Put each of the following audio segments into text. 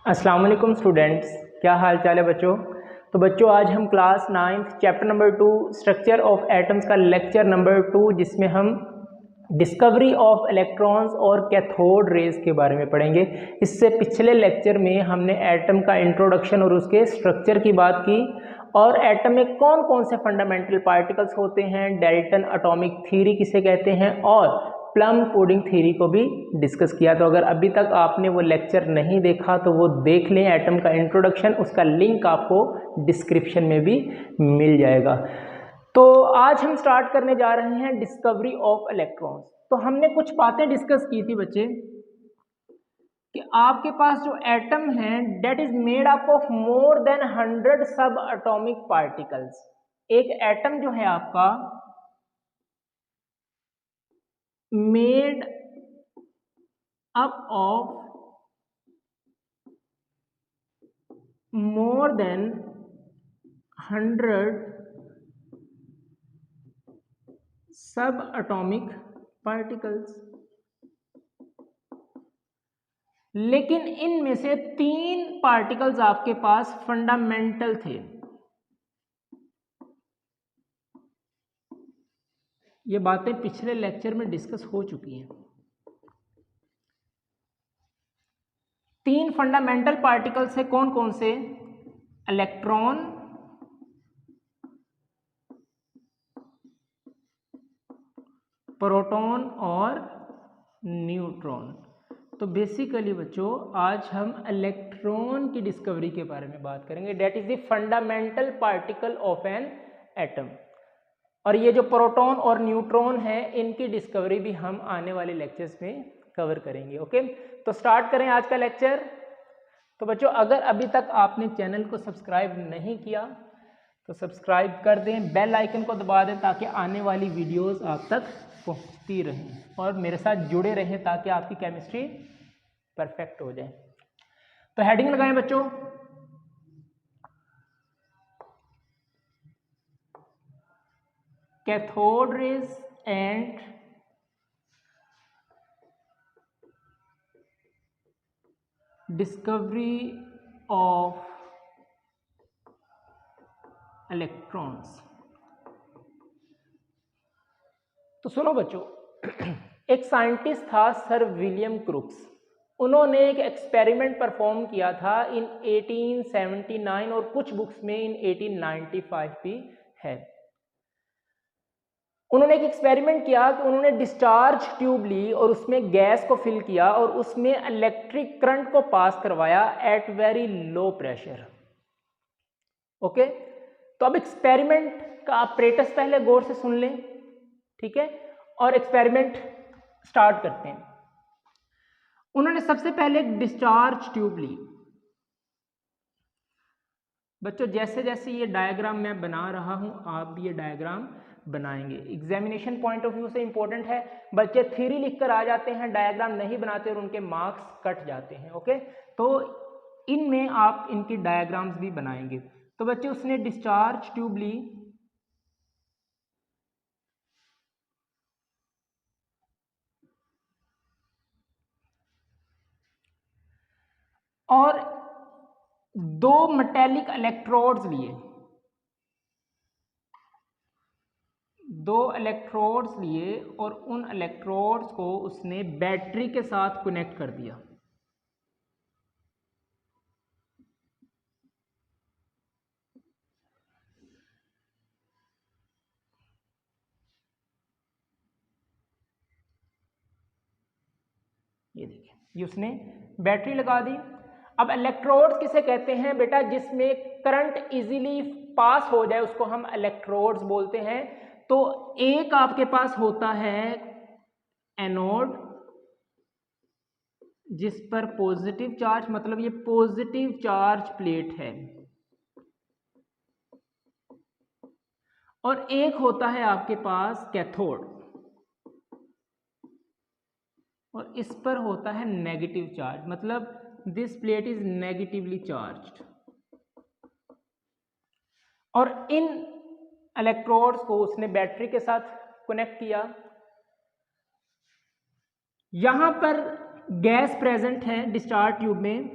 अस्सलाम वालेकुम स्टूडेंट्स, क्या हाल चाल है बच्चों। तो बच्चों आज हम class 9th chapter number 2 structure of atoms का लेक्चर नंबर 2 जिसमें हम डिस्कवरी ऑफ इलेक्ट्रॉन्स और कैथोड रेज के बारे में पढ़ेंगे। इससे पिछले लेक्चर में हमने एटम का इंट्रोडक्शन और उसके स्ट्रक्चर की बात की और एटम में कौन कौन से फंडामेंटल पार्टिकल्स होते हैं, डेल्टन एटॉमिक थ्योरी किसे कहते हैं और प्लम पुडिंग थ्योरी को भी डिस्कस किया। तो अगर अभी तक आपने वो लेक्चर नहीं देखा तो वो देख लें, एटम का इंट्रोडक्शन, उसका लिंक आपको डिस्क्रिप्शन में भी मिल जाएगा। तो आज हम स्टार्ट करने जा रहे हैं डिस्कवरी ऑफ इलेक्ट्रॉन्स। तो हमने कुछ बातें डिस्कस की थी बच्चे कि आपके पास जो एटम है that is made up of more than 100 subatomic particles. एक एटम जो है आपका made up of more than 100 subatomic particles, लेकिन इनमें से 3 पार्टिकल्स आपके पास फंडामेंटल थे। ये बातें पिछले लेक्चर में डिस्कस हो चुकी हैं। 3 फंडामेंटल पार्टिकल्स है, कौन कौन से? इलेक्ट्रॉन, प्रोटॉन और न्यूट्रॉन। तो बेसिकली बच्चों आज हम इलेक्ट्रॉन की डिस्कवरी के बारे में बात करेंगे। That is the fundamental particle of an atom. और ये जो प्रोटॉन और न्यूट्रॉन है इनकी डिस्कवरी भी हम आने वाले लेक्चर्स में कवर करेंगे। ओके, तो स्टार्ट करें आज का लेक्चर। तो बच्चों अगर अभी तक आपने चैनल को सब्सक्राइब नहीं किया तो सब्सक्राइब कर दें, बेल आइकन को दबा दें ताकि आने वाली वीडियोस आप तक पहुंचती रहें और मेरे साथ जुड़े रहें ताकि आपकी केमिस्ट्री परफेक्ट हो जाए। तो हेडिंग लगाएं बच्चों, cathode rays and discovery of electrons. तो सुनो बच्चों, एक साइंटिस्ट था सर विलियम क्रुक्स। उन्होंने एक एक्सपेरिमेंट परफॉर्म किया था इन 1879 और कुछ बुक्स में इन 1895 भी है। उन्होंने एक एक्सपेरिमेंट किया कि उन्होंने डिस्चार्ज ट्यूब ली और उसमें गैस को फिल किया और उसमें इलेक्ट्रिक करंट को पास करवाया at very low pressure. Okay, तो अब एक्सपेरिमेंट का ऑपरेटस पहले गौर से सुन लें, ठीक है, और एक्सपेरिमेंट स्टार्ट करते हैं। उन्होंने सबसे पहले एक डिस्चार्ज ट्यूब ली। बच्चों जैसे जैसे ये डायग्राम मैं बना रहा हूं आप भी ये डायग्राम बनाएंगे। एग्जामिनेशन पॉइंट ऑफ व्यू से इंपॉर्टेंट है। बच्चे थ्योरी लिखकर आ जाते हैं, डायग्राम नहीं बनाते और उनके मार्क्स कट जाते हैं। ओके, तो इनमें आप इनकी डायग्राम्स भी बनाएंगे। तो बच्चे उसने डिस्चार्ज ट्यूब ली और 2 मेटेलिक इलेक्ट्रोड्स लिए। 2 इलेक्ट्रोड्स लिए और उन इलेक्ट्रोड्स को उसने बैटरी के साथ कनेक्ट कर दिया। ये देखिए, ये उसने बैटरी लगा दी। अब इलेक्ट्रोड्स किसे कहते हैं बेटा? जिसमें करंट इजीली पास हो जाए उसको हम इलेक्ट्रोड्स बोलते हैं। तो एक आपके पास होता है एनोड जिस पर पॉजिटिव चार्ज, मतलब ये पॉजिटिव चार्ज प्लेट है, और एक होता है आपके पास कैथोड और इस पर होता है नेगेटिव चार्ज, मतलब this plate is negatively charged. और इन इलेक्ट्रोड्स को उसने बैटरी के साथ कनेक्ट किया। यहां पर गैस प्रेजेंट है डिस्चार्ज ट्यूब में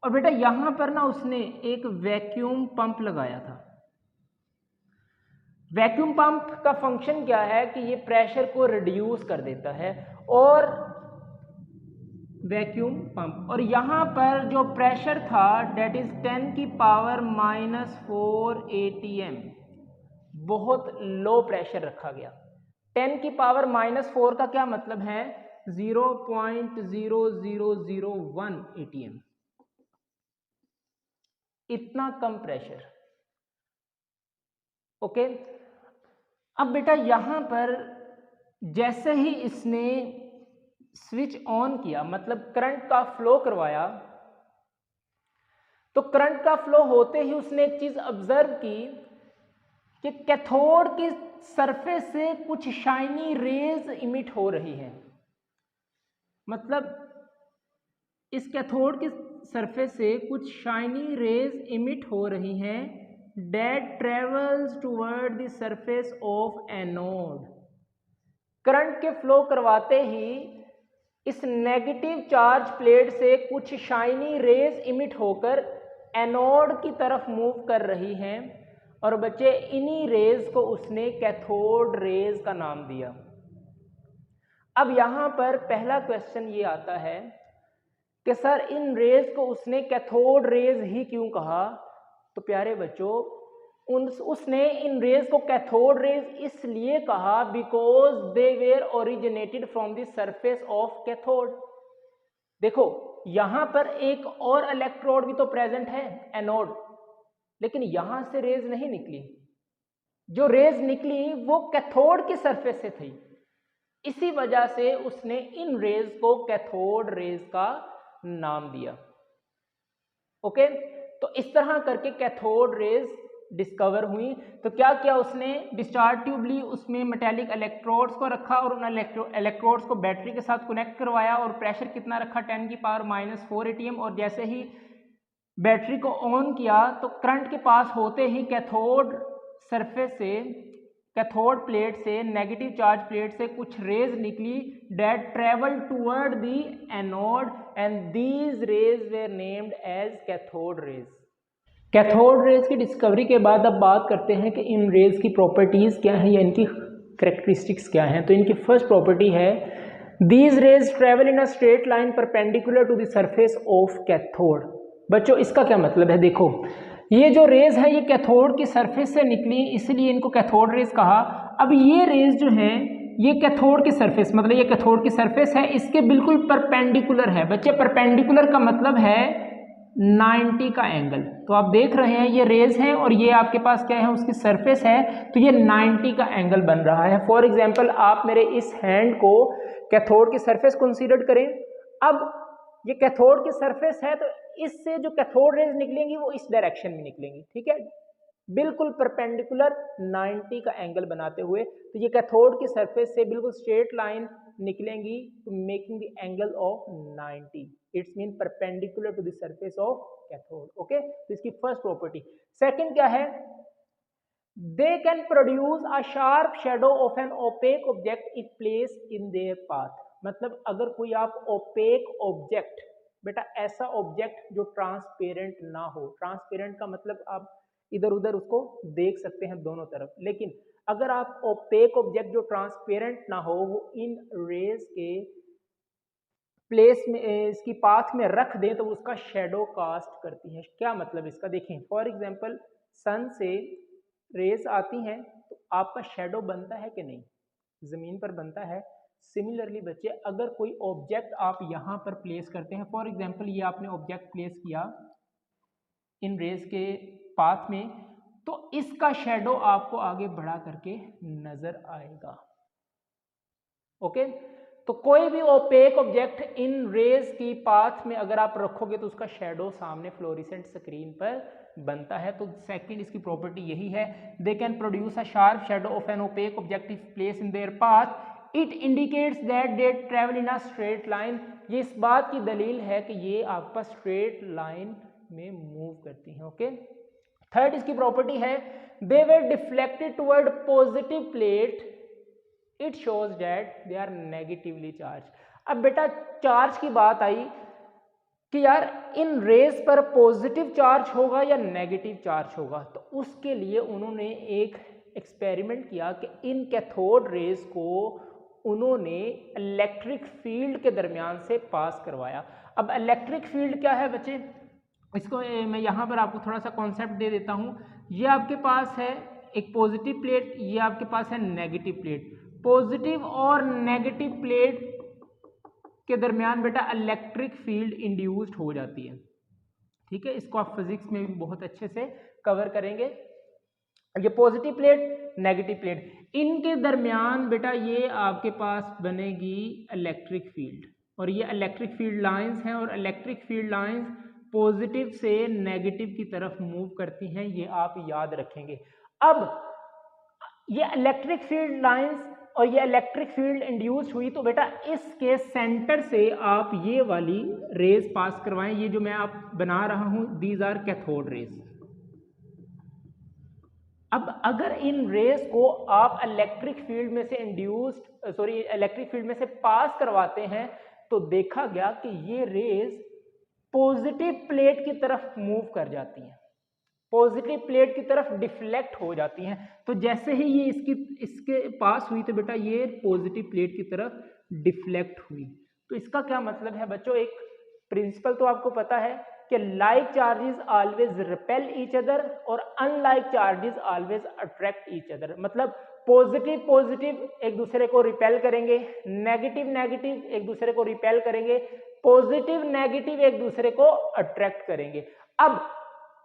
और बेटा यहां पर ना उसने एक वैक्यूम पंप लगाया था। वैक्यूम पंप का फंक्शन क्या है कि ये प्रेशर को रिड्यूस कर देता है, और वैक्यूम पंप, और यहाँ पर जो प्रेशर था डेट इज 10 की पावर -4 ATM, बहुत लो प्रेशर रखा गया। 10 की पावर -4 का क्या मतलब है? 0.0001 ATM, इतना कम प्रेशर। ओके, अब बेटा यहां पर जैसे ही इसने स्विच ऑन किया, मतलब करंट का फ्लो करवाया, तो करंट का फ्लो होते ही उसने एक चीज ऑब्जर्व की कि कैथोड की सरफेस से कुछ शाइनी रेज इमिट हो रही हैं। मतलब इस कैथोड की सरफेस से कुछ शाइनी रेज इमिट हो रही हैं that travels toward the surface of anode. Current के फ्लो करवाते ही इस नेगेटिव चार्ज प्लेट से कुछ शाइनी रेज इमिट होकर एनोड की तरफ मूव कर रही हैं, और बच्चे इन्हीं रेज को उसने कैथोड रेज का नाम दिया। अब यहां पर पहला क्वेश्चन ये आता है कि सर इन रेज को उसने कैथोड रेज ही क्यों कहा? तो प्यारे बच्चों, उसने इन रेज को कैथोड रेज इसलिए कहा because they were originated from the surface of cathode. देखो यहां पर एक और इलेक्ट्रोड भी तो प्रेजेंट है, एनोड, लेकिन यहां से रेज नहीं निकली। जो रेज निकली वो कैथोड की सरफेस से थी, इसी वजह से उसने इन रेज को कैथोड रेज का नाम दिया। ओके, तो इस तरह करके कैथोड रेज डिस्कवर हुई। तो क्या किया उसने? डिस्चार्ज ट्यूब ली, उसमें मेटेलिक इलेक्ट्रोड्स को रखा और उन इलेक्ट्रोड्स को बैटरी के साथ कनेक्ट करवाया, और प्रेशर कितना रखा? 10 की पावर -4 ATM। और जैसे ही बैटरी को ऑन किया तो करंट के पास होते ही कैथोड सरफेस से, कैथोड प्लेट से, नेगेटिव चार्ज प्लेट से कुछ रेज निकली that travel toward the anode, and these rays were named as cathode rays. Cathode rays की डिस्कवरी के बाद अब बात करते हैं कि इन रेज की प्रॉपर्टीज क्या हैं या इनकी करेक्टरिस्टिक्स क्या हैं। तो इनकी फर्स्ट प्रॉपर्टी है these rays travel in a straight line perpendicular to the surface of cathode. बच्चों इसका क्या मतलब है? देखो ये जो रेज है ये कैथोड की सरफेस से निकली, इसलिए इनको कैथोड रेज कहा। अब ये रेज जो है ये कैथोड की सरफेस, मतलब ये कैथोड की सरफेस है, इसके बिल्कुल परपेंडिकुलर है। बच्चे परपेंडिकुलर का मतलब है 90 का एंगल। तो आप देख रहे हैं ये रेज है और ये आपके पास क्या है? उसकी सरफेस है, तो ये 90 का एंगल बन रहा है। फॉर एग्जांपल आप मेरे इस हैंड को कैथोड की सरफेस कंसीडर करें। अब ये कैथोड की सरफेस है, तो इससे जो कैथोड रेज निकलेंगी वो इस डायरेक्शन में निकलेंगी, ठीक है, बिल्कुल परपेंडिकुलर 90 का एंगल बनाते हुए। तो ये कैथोड की सरफेस से बिल्कुल स्ट्रेट लाइन निकलेंगी to making the angle of 90। It's mean perpendicular to the surface of cathode. Okay, तो इसकी फर्स्ट प्रॉपर्टी। सेकंड क्या है? They can produce a sharp shadow of an opaque object if placed in their path. मतलब अगर कोई आप opaque object, बेटा ऐसा ऑब्जेक्ट जो ट्रांसपेरेंट ना हो, ट्रांसपेरेंट का मतलब आप इधर उधर उसको देख सकते हैं दोनों तरफ, लेकिन अगर आप ओपेक ऑब्जेक्ट जो ट्रांसपेरेंट ना हो वो इन रेज के प्लेस में, इसकी पाथ में रख दें तो उसका शेडो कास्ट करती है। क्या मतलब इसका? देखें, फॉर एग्जांपल सन से रेस आती हैं तो आपका शेडो बनता है कि नहीं? जमीन पर बनता है। सिमिलरली बच्चे अगर कोई ऑब्जेक्ट आप यहाँ पर प्लेस करते हैं, फॉर एग्जांपल ये आपने ऑब्जेक्ट प्लेस किया इन रेस के पाथ में, तो इसका शेडो आपको आगे बढ़ा करके नजर आएगा। ओके, तो कोई भी ओपेक ऑब्जेक्ट इन रेज की पाथ में अगर आप रखोगे तो उसका शेडो सामने फ्लोरेसेंट स्क्रीन पर बनता है। तो सेकंड इसकी प्रॉपर्टी यही है, they can produce a sharp shadow of an opaque object if place in their path. It indicates that they travel in a straight line. ये इस बात की दलील है कि ये आपका स्ट्रेट लाइन में मूव करती हैं। ओके, थर्ड इसकी प्रॉपर्टी है they were deflected toward positive plate, it shows that they are negatively charge. अब बेटा चार्ज की बात आई कि यार इन रेज पर पॉजिटिव चार्ज होगा या नेगेटिव चार्ज होगा। तो उसके लिए उन्होंने एक एक्सपेरिमेंट किया कि इन कैथोड रेज को उन्होंने इलेक्ट्रिक फील्ड के दरमियान से पास करवाया। अब इलेक्ट्रिक फील्ड क्या है बच्चे, इसको मैं यहाँ पर आपको थोड़ा सा कॉन्सेप्ट दे देता हूँ। ये आपके पास है एक पॉजिटिव प्लेट, ये आपके पास है नेगेटिव प्लेट। पॉजिटिव और नेगेटिव प्लेट के दरमियान बेटा इलेक्ट्रिक फील्ड इंड्यूस्ड हो जाती है, ठीक है। इसको आप फिजिक्स में भी बहुत अच्छे से कवर करेंगे। ये पॉजिटिव प्लेट, नेगेटिव प्लेट, इनके दरमियान बेटा ये आपके पास बनेगी इलेक्ट्रिक फील्ड, और ये इलेक्ट्रिक फील्ड लाइंस हैं, और इलेक्ट्रिक फील्ड लाइंस पॉजिटिव से नेगेटिव की तरफ मूव करती हैं, ये आप याद रखेंगे। अब ये इलेक्ट्रिक फील्ड लाइंस और ये इलेक्ट्रिक फील्ड इंड्यूस हुई, तो बेटा इसके सेंटर से आप ये वाली रेज पास करवाएं। ये जो मैं आप बना रहा हूं, दीज आर कैथोड रेज। अब अगर इन रेज को आप इलेक्ट्रिक फील्ड में से इलेक्ट्रिक फील्ड में से पास करवाते हैं, तो देखा गया कि ये रेज पॉजिटिव प्लेट की तरफ मूव कर जाती हैं, पॉजिटिव प्लेट की तरफ डिफ्लेक्ट हो जाती हैं। तो जैसे ही ये इसके पास हुई, तो बेटा ये पॉजिटिव प्लेट की तरफ डिफ्लेक्ट हुई। तो इसका क्या मतलब है बच्चों, एक प्रिंसिपल तो आपको पता है कि like charges always repel each other और unlike charges always attract each other. मतलब पॉजिटिव पॉजिटिव एक दूसरे को रिपेल करेंगे, नेगेटिव नेगेटिव एक दूसरे को रिपेल करेंगे, पॉजिटिव नेगेटिव एक दूसरे को अट्रैक्ट करेंगे। अब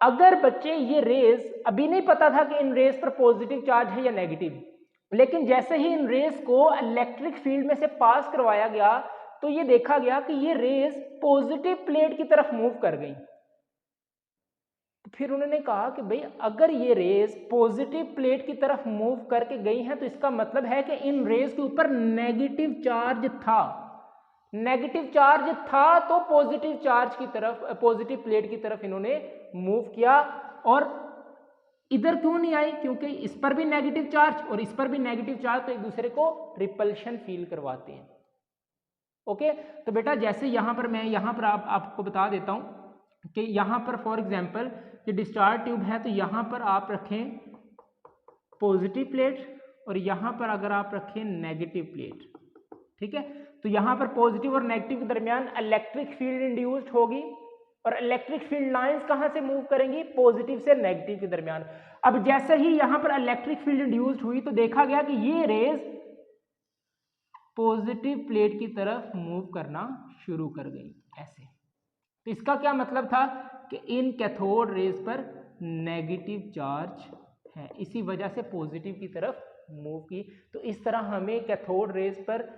अगर बच्चे ये रेज, अभी नहीं पता था कि इन रेज पर पॉजिटिव चार्ज है या नेगेटिव, लेकिन जैसे ही इन रेज को इलेक्ट्रिक फील्ड में से पास करवाया गया, तो ये देखा गया कि ये रेज पॉजिटिव प्लेट की तरफ मूव कर गई। तो फिर उन्होंने कहा कि भाई अगर ये रेज पॉजिटिव प्लेट की तरफ मूव करके गई हैं, तो इसका मतलब है कि इन रेज के ऊपर नेगेटिव चार्ज था। नेगेटिव चार्ज था तो पॉजिटिव चार्ज की तरफ, पॉजिटिव प्लेट की तरफ इन्होंने मूव किया। और इधर क्यों नहीं आई, क्योंकि इस पर भी नेगेटिव चार्ज और इस पर भी नेगेटिव चार्ज, तो एक दूसरे को रिपल्शन फील करवाते हैं। ओके, तो बेटा जैसे यहाँ पर मैं यहाँ पर आपको बता देता हूँ कि यहाँ पर फॉर एग्जांपल ये डिस्चार्ज ट्यूब है, तो यहाँ पर आप रखें पॉजिटिव प्लेट और यहाँ पर अगर आप रखें नेगेटिव प्लेट, ठीक है। तो यहाँ पर पॉजिटिव और नेगेटिव के दरमियान इलेक्ट्रिक फील्ड इंड्यूस्ड होगी, और इलेक्ट्रिक फील्ड लाइंस कहाँ से मूव करेंगी, पॉजिटिव से नेगेटिव के दरमियान। अब जैसे ही यहाँ पर इलेक्ट्रिक फील्ड इंड्यूस्ड हुई, तो देखा गया कि ये रेज पॉजिटिव प्लेट की तरफ मूव करना शुरू कर गई ऐसे। तो इसका क्या मतलब था कि इन कैथोड रेज पर नेगेटिव चार्ज है, इसी वजह से पॉजिटिव की तरफ मूव की। तो इस तरह हमें कैथोड रेज पर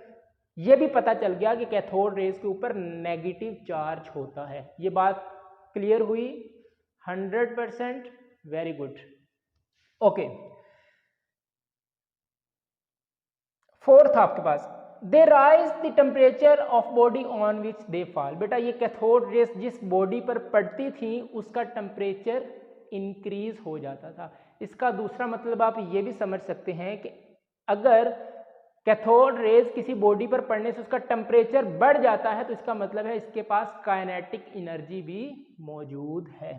यह भी पता चल गया कि कैथोड रेज के ऊपर नेगेटिव चार्ज होता है। ये बात क्लियर हुई 100%, वेरी गुड। ओके, फोर्थ आपके पास, they raise the temperature of body on which they fall. बेटा ये कैथोड रेज जिस बॉडी पर पड़ती थी उसका टेम्परेचर इंक्रीज हो जाता था। इसका दूसरा मतलब आप ये भी समझ सकते हैं कि अगर कैथोड रेज किसी बॉडी पर पड़ने से उसका टेम्परेचर बढ़ जाता है, तो इसका मतलब है इसके पास काइनेटिक एनर्जी भी मौजूद है।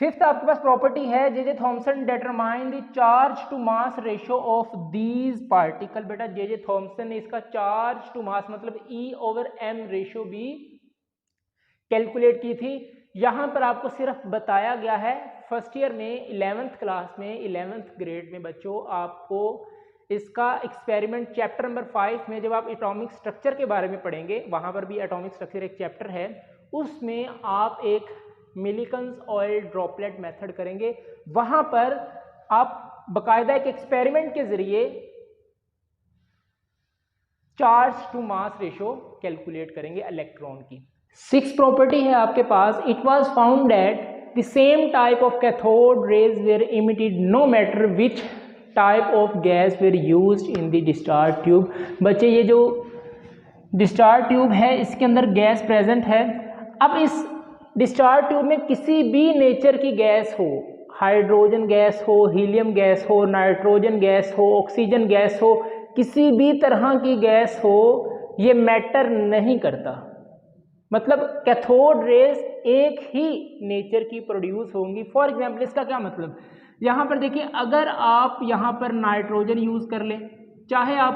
फिफ्थ आपके पास प्रॉपर्टी है, J Thomson determine the charge to mass ratio of these particle. बेटा जे थॉमसन ने इसका चार्ज टू मास मतलब E/m रेशियो भी कैलकुलेट की थी। यहां पर आपको सिर्फ बताया गया है फर्स्ट ईयर में 11th क्लास में 11th ग्रेड में बच्चों, आपको इसका एक्सपेरिमेंट चैप्टर नंबर 5 में जब आप एटॉमिक स्ट्रक्चर के बारे में पढ़ेंगे, वहां पर भी एटॉमिक स्ट्रक्चर एक चैप्टर है, उसमें आप एक मिलिकन्स ऑयल ड्रॉपलेट मेथड करेंगे। वहां पर आप बकायदा एक एक्सपेरिमेंट के जरिए charge to mass ratio calculate करेंगे इलेक्ट्रॉन की। सिक्स प्रॉपर्टी है आपके पास, it was found that the same type of cathode rays were emitted no matter which type of gas were used in the discharge tube. बच्चे ये जो discharge tube है इसके अंदर गैस प्रेजेंट है। अब इस डिस्चार्ज ट्यूब में किसी भी नेचर की गैस हो, हाइड्रोजन गैस हो, हीलियम गैस हो, नाइट्रोजन गैस हो, ऑक्सीजन गैस हो, किसी भी तरह की गैस हो, ये मैटर नहीं करता। मतलब कैथोड रेज एक ही नेचर की प्रोड्यूस होंगी। फॉर एग्जाम्पल इसका क्या मतलब, यहाँ पर देखिए अगर आप यहाँ पर नाइट्रोजन यूज़ कर लें, चाहे आप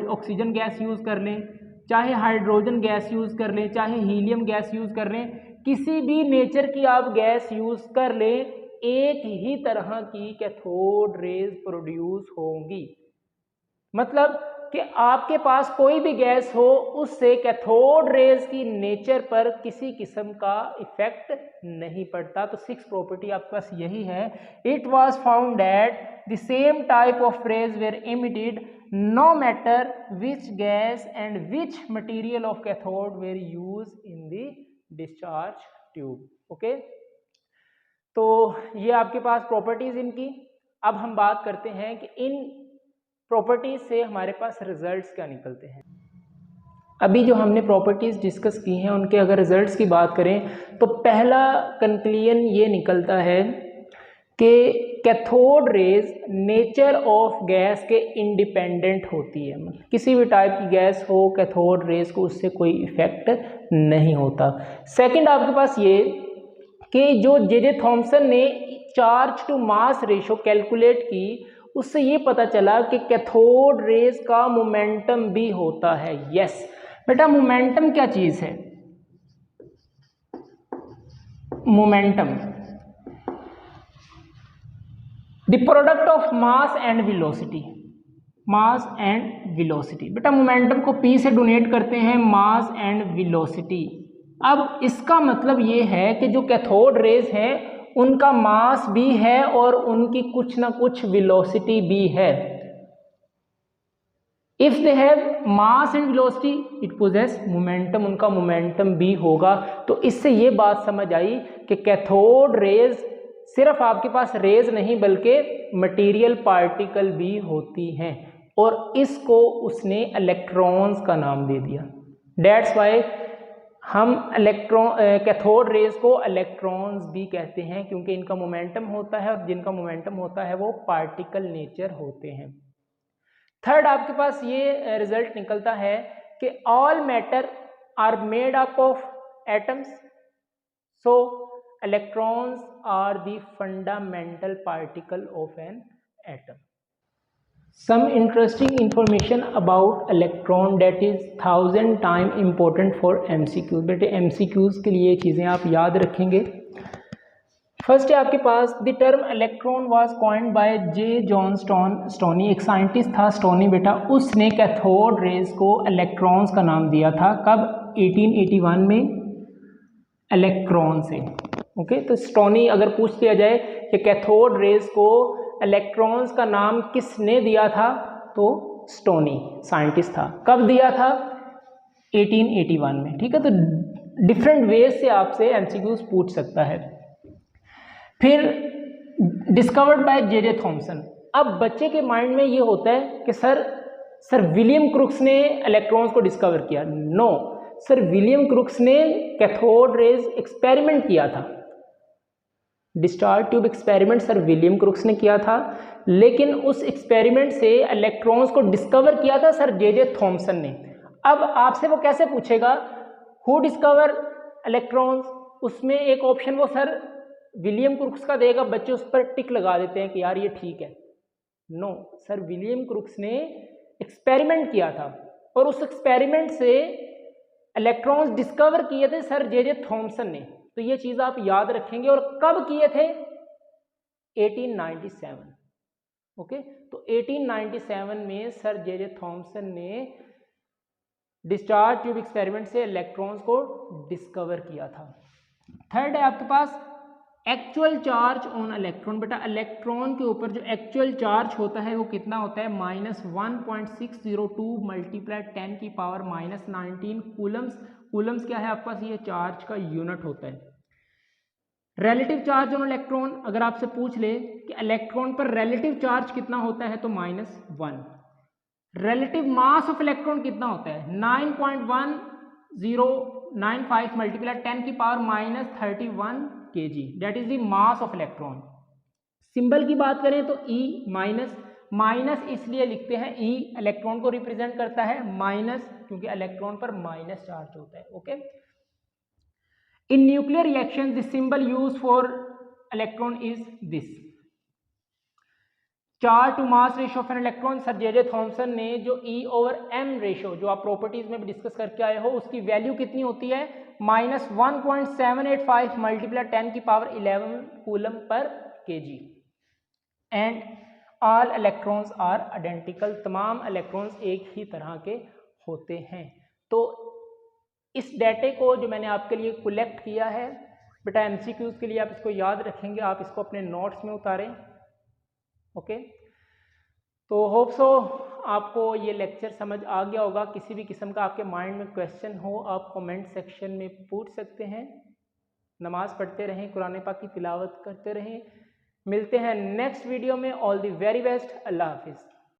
ऑक्सीजन गैस यूज़ कर लें, चाहे हाइड्रोजन गैस यूज़ कर लें, चाहे हीलियम गैस यूज़ कर लें, किसी भी नेचर की आप गैस यूज़ कर लें, एक ही तरह की कैथोड रेज प्रोड्यूस होंगी। मतलब कि आपके पास कोई भी गैस हो, उससे कैथोड रेज की नेचर पर किसी किस्म का इफेक्ट नहीं पड़ता। तो 6th प्रॉपर्टी आपके पास यही है, it was found that the same type of rays were emitted no matter which gas and which material of cathode were use in the discharge tube. Okay, तो ये आपके पास प्रॉपर्टीज इनकी। अब हम बात करते हैं कि इन प्रॉपर्टीज से हमारे पास रिजल्ट्स क्या निकलते हैं। अभी जो हमने प्रॉपर्टीज डिस्कस की हैं उनके अगर रिजल्ट्स की बात करें तो पहला कंक्लूजन ये निकलता है कि cathode rays nature of gas के इंडिपेंडेंट होती है। किसी भी टाइप की गैस हो, कैथोड रेज को उससे कोई इफेक्ट नहीं होता। सेकंड आपके पास ये कि जो जे थॉमसन ने charge to mass ratio calculate की, उससे ये पता चला कि कैथोड रेज का मोमेंटम भी होता है। यस बेटा, मोमेंटम क्या चीज है? Momentum the product of mass and velocity. Mass and velocity, बेटा मोमेंटम को पी से डोनेट करते हैं मास एंड वेलोसिटी। अब इसका मतलब ये है कि जो कैथोड रेज हैं उनका मास भी है और उनकी कुछ ना कुछ वेलोसिटी भी है। If they have mass and velocity it possess momentum, उनका मोमेंटम भी होगा। तो इससे ये बात समझ आई कि कैथोड रेज सिर्फ आपके पास रेज नहीं बल्कि मटेरियल पार्टिकल भी होती हैं, और इसको उसने इलेक्ट्रॉन्स का नाम दे दिया। दैट्स वाई हम कैथोड रेज को इलेक्ट्रॉन्स भी कहते हैं, क्योंकि इनका मोमेंटम होता है और जिनका मोमेंटम होता है वो पार्टिकल नेचर होते हैं। थर्ड आपके पास ये रिजल्ट निकलता है कि all matter are made up of atoms, so electrons are the fundamental particle of an atom. Some interesting information about electron that is 1000 times important for MCQs। बेटे MCQs के लिए चीज़ें आप याद रखेंगे। फर्स्ट है आपके पास the term electron was coined by J John Stoney. एक साइंटिस्ट था स्टोनी बेटा, उसने कैथोड रेज को इलेक्ट्रॉन्स का नाम दिया था। कब? 1881 में, इलेक्ट्रॉन से। ओके, तो स्टोनी अगर पूछ लिया जाए कि कैथोड रेज को इलेक्ट्रॉन्स का नाम किसने दिया था, तो स्टोनी साइंटिस्ट था। कब दिया था? 1881 में। ठीक है, तो डिफरेंट वेज से आपसे एमसीक्यूज पूछ सकता है। फिर डिस्कवर्ड बाय जे थॉमसन। अब बच्चे के माइंड में ये होता है कि सर विलियम क्रुक्स ने इलेक्ट्रॉन्स को डिस्कवर किया। नो सर, विलियम क्रुक्स ने कैथोड रेज एक्सपेरिमेंट किया था। Discharge tube experiment sir William crooks ने किया था, लेकिन उस एक्सपेरिमेंट से इलेक्ट्रॉन्स को डिस्कवर किया था सर जे थॉमसन ने। अब आपसे वो कैसे पूछेगा हु डिस्कवर इलेक्ट्रॉन्स, उसमें एक ऑप्शन वो सर विलियम क्रुक्स का देगा, बच्चे उस पर टिक लगा देते हैं कि यार ये ठीक है। नो सर, विलियम क्रुक्स ने एक्सपेरिमेंट किया था और उस एक्सपेरिमेंट से इलेक्ट्रॉन्स डिस्कवर किए थे सर जे थॉमसन ने। तो ये चीज़ आप याद रखेंगे। और कब किए थे? 1897। ओके, तो 1897 में सर जे थॉमसन ने डिस्चार्ज ट्यूब एक्सपेरिमेंट से इलेक्ट्रॉन्स को डिस्कवर किया था। थर्ड है आपके पास एक्चुअल चार्ज ऑन इलेक्ट्रॉन। बेटा इलेक्ट्रॉन के ऊपर जो एक्चुअल चार्ज होता है वो कितना होता है? -1.602 मल्टीप्लाई 10 की पावर -19 कूलम्स। कूलम्स क्या है आपके पास? ये चार्ज का यूनिट होता है। रिलेटिव चार्ज ऑन इलेक्ट्रॉन, अगर आपसे पूछ ले कि इलेक्ट्रॉन पर रिलेटिव चार्ज कितना होता है तो -1। रिलेटिव मास ऑफ इलेक्ट्रॉन कितना होता है? 9.1095 मल्टीप्लाई 10 की power -31 kg, that is the mass of electron. Symbol की बात करें तो E माइनस इसलिए लिखते हैं, E इलेक्ट्रॉन को रिप्रेजेंट करता है, माइनस क्योंकि इलेक्ट्रॉन पर माइनस चार्ज होता है। Okay, in nuclear reaction the symbol use for electron is this. Charge to mass ratio of an electron, sir J Thomson ने जो E/m रेशियो जो आप प्रॉपर्टीज में भी डिस्कस करके आए हो उसकी वैल्यू कितनी होती है, -1.785 मल्टीप्लाई 10⁻11 कूलम पर kg। And all electrons are identical, तमाम इलेक्ट्रॉन्स एक ही तरह के होते हैं। तो इस डेटे को जो मैंने आपके लिए कलेक्ट किया है बेटा MCQs के लिए आप इसको याद रखेंगे, आप इसको अपने नोट्स में उतारें। ओके, तो होप सो आपको ये लेक्चर समझ आ गया होगा। किसी भी किस्म का आपके माइंड में क्वेश्चन हो आप कमेंट सेक्शन में पूछ सकते हैं। नमाज पढ़ते रहें, कुरान पाक की तिलावत करते रहें। मिलते हैं नेक्स्ट वीडियो में। All the very best. अल्लाह हाफिज़।